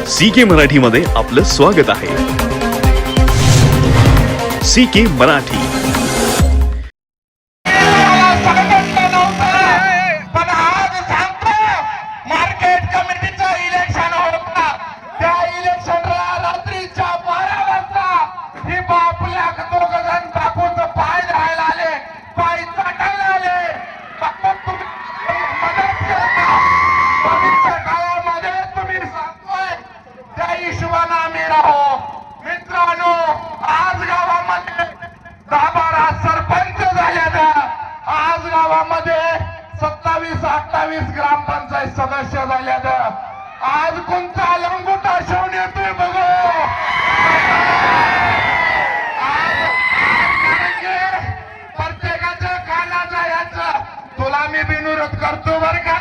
CK Marathi मध्ये आपलं स्वागत आहे. CK मराठी. मित्रांनो, आज गावामध्ये 10-12 सरपंच झाले. आज गावामध्ये 27-28 ग्रामपंचायत सदस्य झाले. आज कोणता लंगोटा शिवून येतोय बघू. प्रत्येकाच्या कानाचा याचं तुला मी बिनविरोध करतो बर का.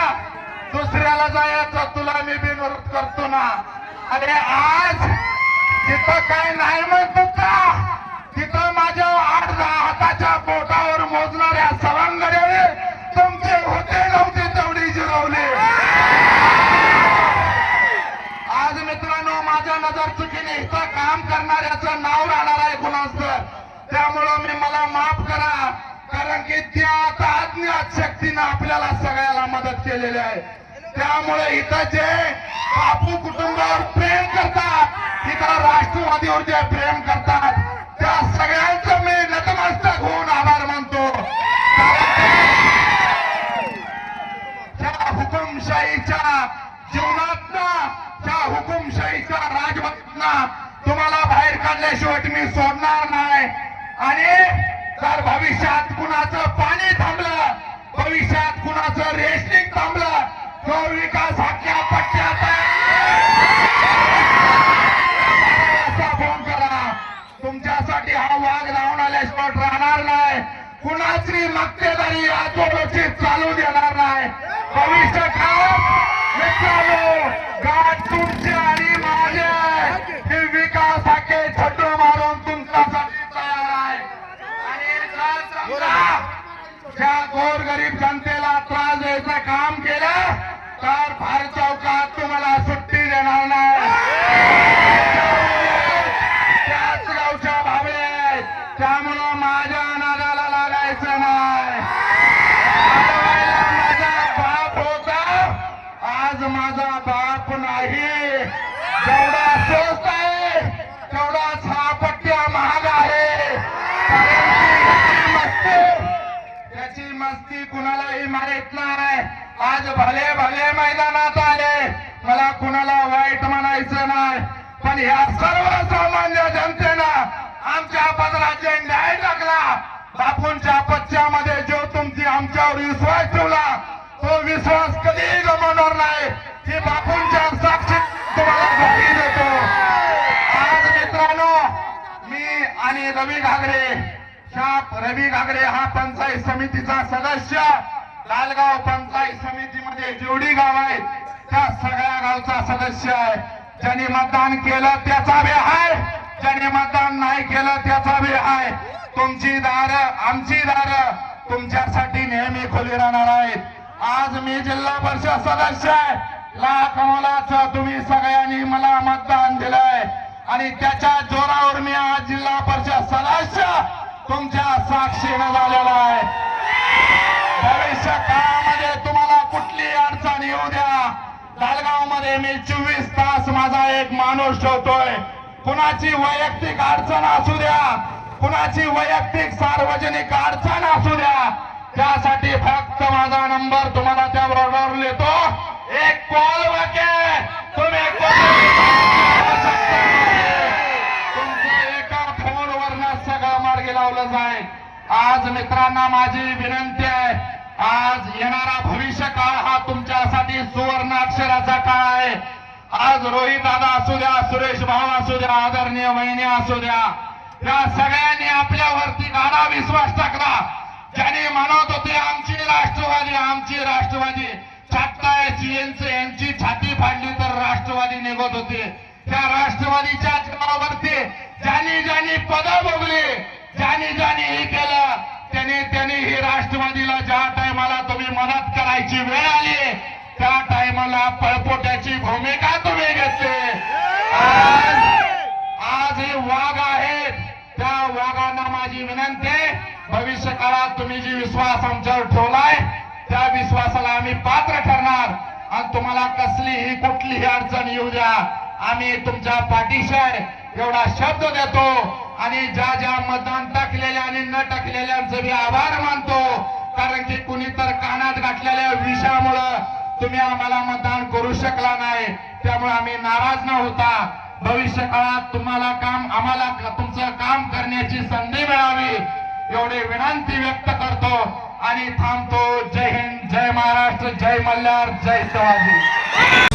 दुसऱ्याला जायचं तुला मी बिनविरोध करतो ना. अरे आज तिथं काय नाही म्हणतो का, तिथं माझ्या 8-10 हाताच्या बोटावर मोजणाऱ्या सवंगडे तुमचे होते नव्हते तेवढी जिरवले. आज मित्रांनो, माझ्या नजर चुकीने इथं काम करणाऱ्याचं नाव राहणार आहे कुणाचं. त्यामुळं मला माफ करा, कारण की त्या आता अज्ञात शक्तीनं आपल्याला सगळ्याला मदत केलेली आहे. त्यामुळे इथं जे बापू कुटुंबावर प्रेम करतात, तिथं राष्ट्रवादीवर जे प्रेम करतात, त्या सगळ्यांचं मी नतमस्तक होऊन आभार मानतो. त्या हुकुमशाहीच्या जीवनातनं, त्या हुकुमशाहीच्या राजवटीतनं तुम्हाला बाहेर काढल्याशिवाय मी सोडणार नाही. आणि जर भविष्यात कुणाचं पाणी थांबलं, भविष्यात कुणाचं रेशनिंग थांबलं, तो विकास हक्क्या पट्ट्यात फोन करा. तुमच्यासाठी हा वाघ लावून आल्याशिवाय राहणार नाही. कुणाची मक्तेदारी आजोबाची चालू देणार नाही. भविष्य काळात मित्रांनो, गाठ तुमचे आणि माझे हे विकास हक्के छड्डू मारून तुमच्यासाठी तयार आहे. आणि जर समजा ज्या गोरगरीब जनतेला त्रास द्यायचं काम केलं तर फार चौकात तुम्हाला सुट्टी देणार नाही. त्याच गावच्या भावे आहेत, त्यामुळं माझ्या नादाला लागायचं नाही. माझा बाप होता, आज माझा बाप नाही. जेवढा स्वस्त आहे तेवढाच हा पट्ट्या महाग आहे. त्याची मस्ती कुणालाही माहित नाही. आज भले भले मैदानात आले, मला कुणाला वाईट म्हणायचं नाही, पण ह्या सर्वसामान्य जनतेनं आमच्या पदराचे न्याय टाकला. बापूंच्या पच्च्यामध्ये जो तुमची आमच्यावर विश्वास ठेवला, तो विश्वास कधीही गमावणार नाही. ही बापूंच्या साक्षी तुम्हाला खात्री देतो. आज मित्रांनो, मी आणि रवी घागरे हा पंचायत समितीचा सदस्य, लालगाव पंचायत समितीमध्ये जेवढी गाव आहेत त्या सगळ्या गावचा सदस्य आहे. ज्यांनी मतदान केलं त्याचा बी आहे, ज्यांनी मतदान नाही केलं त्याचा बी आहे. तुमची दारं, आमची दारं तुमच्यासाठी नेहमी खुली राहणार आहेत. आज मी जिल्हा परिषद सदस्य आहे. लाख मोलाचं तुम्ही सगळ्यांनी मला मतदान दिलंय आणि त्याच्या जोरावर मी आज जिल्हा परिषद सदस्य तुमच्या साक्षीनं झालेला आहे. भविष्य काळामध्ये तुम्हाला कुठली अडचण येऊ द्या, लालगाव मध्ये मी 24 तास माझा एक माणूस ठेवतोय. कुणाची वैयक्तिक अडचण असू द्या, कुणाची वैयक्तिक सार्वजनिक अडचण असू द्या, त्यासाठी फक्त माझा नंबर तुम्हाला त्याबरोबर लिहितो. एक कॉल वाके तुम्ही तुमच्या एका फोनवरनं सगळं मार्गी लावलं जाईल. आज मित्रांना माझी विनंती आहे, आज येणारा भविष्य काळ हा तुमच्यासाठी सुवर्ण अक्षराचा काळ आहे. आज रोहित दादा असू द्या, सुरेश भाऊ असू द्या, आदरणीय वहिनी असू द्या, त्या सगळ्यांनी आपल्यावरती गाढा विश्वास टाकला. ज्यांनी म्हणत होते आमची राष्ट्रवादी, आमची राष्ट्रवादी, यांची छाती फाडली तर राष्ट्रवादी निघत होते. त्या राष्ट्रवादीच्या जनावरती ज्यांनी पदं भोगली, ज्यांनी हे केलं, त्यांनी ही राष्ट्रवादीला ज्या टायमाला तुम्ही मदत करायची वेळ आली त्या टायमाला पळपोट्याची भूमिका तुम्ही घेतली. काळात तुम्ही जी विश्वास आमच्यावर ठेवलाय त्या विश्वासाला आम्ही पात्र ठरणार आणि तुम्हाला कसलीही कुठलीही अडचण येऊ द्या, आम्ही तुमच्या पाठीशी आहे एवढा शब्द देतो. आणि ज्या ज्या मतदान टाकलेल्या आणि न टाकलेल्यांचे मी आभार मानतो, कारण की कुणी तर कानात घातलेल्या विषयामुळं तुम्ही आम्हाला मतदान करू शकला नाही. त्यामुळे आम्ही नाराज न होता भविष्य काळात तुम्हाला आम्हाला तुमचं काम करण्याची संधी मिळावी एवढी विनंती व्यक्त करतो आणि थांबतो. जय हिंद, जय महाराष्ट्र, जय मल्हार, जय शिवाजी.